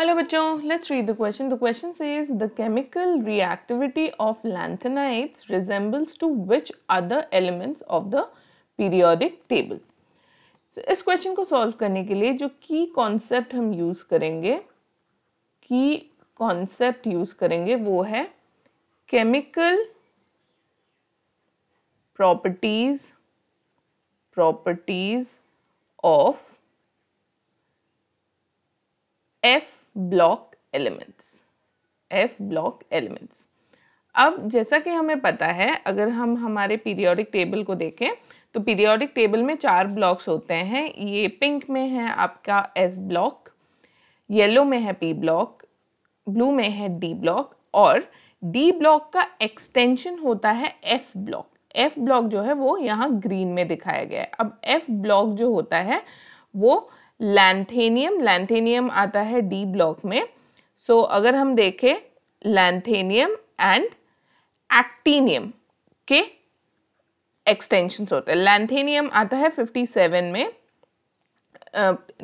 Hello bachon, let's read the question. The question says the chemical reactivity of lanthanides resembles to which other elements of the periodic table. So, इस question को solve करने के लिए जो की concept हम use करेंगे वो है chemical properties of F block elements. अब जैसा कि हमें पता है, अगर हम हमारे पीरियोडिक टेबल को देखें तो पीरियोडिक टेबल में 4 ब्लॉक्स होते हैं. ये पिंक में है आपका S ब्लॉक, येलो में है P ब्लॉक, ब्लू में है D ब्लॉक और D ब्लॉक का एक्सटेंशन होता है F ब्लॉक. F ब्लॉक जो है वो यहाँ ग्रीन में दिखाया गया है. अब F ब्लॉक जो होता है वो लैंथेनियम आता है डी ब्लॉक में. सो अगर हम देखें लैंथेनियम एंड एक्टिनियम के एक्सटेंशंस होते हैं. लैंथेनियम आता है 57 में,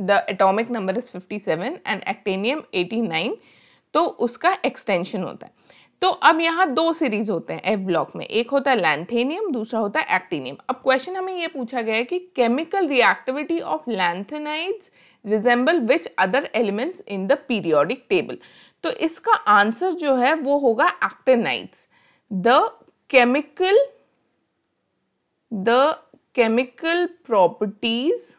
the atomic number is 57 and actinium 89, तो उसका एक्सटेंशन होता है. तो अब यहाँ 2 सीरीज होते हैं एफ ब्लॉक में, एक होता है लैंथेनियम, दूसरा होता है एक्टिनियम. अब क्वेश्चन हमें ये पूछा गया है कि chemical reactivity of lanthanides resemble which other elements in the periodic table. तो इसका आंसर जो है वो होगा actinides. The chemical properties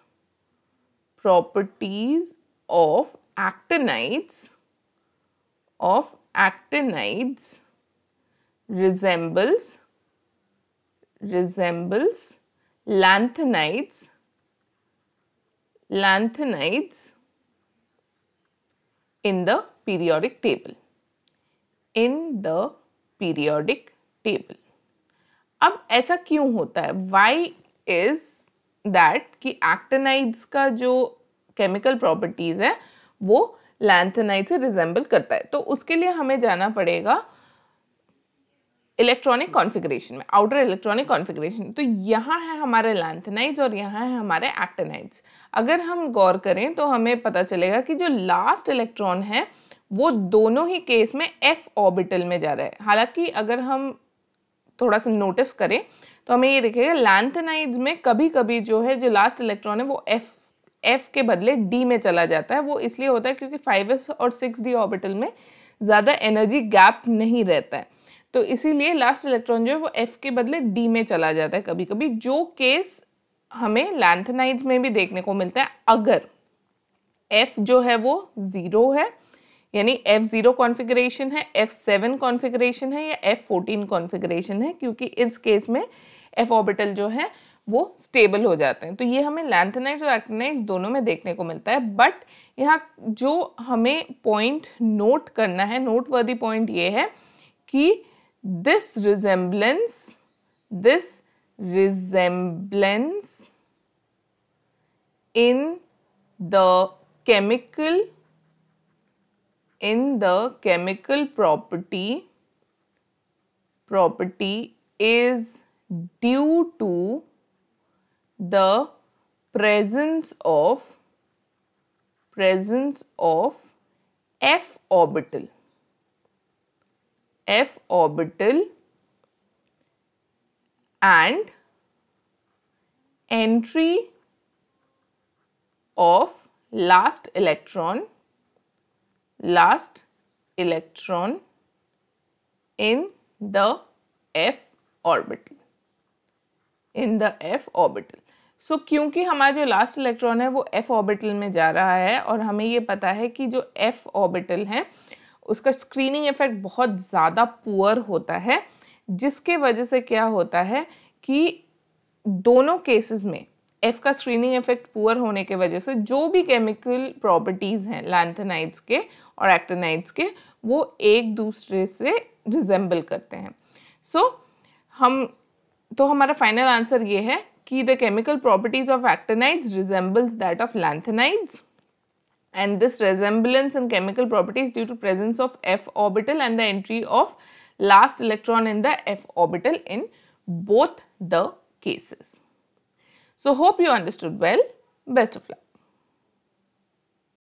of actinides resembles lanthanides in the periodic table. अब ऐसा क्यों होता है? Why is that कि actinides का जो केमिकल प्रॉपर्टीज है वो लैंथेनाइड से रिजेंबल करता है. तो उसके लिए हमें जाना पड़ेगा इलेक्ट्रॉनिक कॉन्फ़िगरेशन में, आउटर इलेक्ट्रॉनिक कॉन्फ़िगरेशन. तो यहाँ है हमारे लैंथेनाइड्स और यहाँ है हमारे एक्टिनाइड्स. अगर हम गौर करें तो हमें पता चलेगा कि जो लास्ट इलेक्ट्रॉन है वो दोनों ही केस में f ऑर्बिटल में जा रहा है. हालांकि अगर हम थोड़ा सा नोटिस करें तो हमें ये दिखेगा लैंथेनाइड्स में कभी कभी जो है जो लास्ट इलेक्ट्रॉन है वो F के बदले D में चला जाता है. वो इसलिए होता है क्योंकि 5s और 6d ऑर्बिटल में ज़्यादा एनर्जी गैप नहीं रहता है, तो इसीलिए लास्ट इलेक्ट्रॉन जो है वो F के बदले D में चला जाता है कभी कभी, जो केस हमें लैंथेनाइड्स में भी देखने को मिलता है अगर F जो है वो 0 है, यानी F0 कॉन्फ़िगरेशन है, F7 कॉन्फ़िगरेशन है या F14 कॉन्फ़िगरेशन है, क्योंकि इस केस में F ऑर्बिटल जो है वो स्टेबल हो जाते हैं. तो ये हमें लैंथेनाइड्स और एक्टिनाइड्स दोनों में देखने को मिलता है. बट यहाँ जो हमें पॉइंट नोट करना है, नोटवर्दी पॉइंट ये है कि this resemblance in the chemical property is due to the presence of f orbital and entry of last electron in the f orbital. सो क्योंकि हमारा जो लास्ट इलेक्ट्रॉन है वो f ऑर्बिटल में जा रहा है और हमें ये पता है कि जो f ऑर्बिटल है उसका स्क्रीनिंग इफेक्ट बहुत ज़्यादा पुअर होता है, जिसके वजह से क्या होता है कि दोनों केसेस में f का स्क्रीनिंग इफेक्ट पुअर होने के वजह से जो भी केमिकल प्रॉपर्टीज़ हैं लैंथेनाइड्स के और एक्टिनाइड्स के वो एक दूसरे से रिजेंबल करते हैं. तो हमारा फाइनल आंसर ये है कि the chemical properties of actinides resembles that of lanthanides, and this resemblance in chemical properties due to presence of f orbital and the entry of last electron in the f orbital in both the cases. So hope you understood well. Best of luck.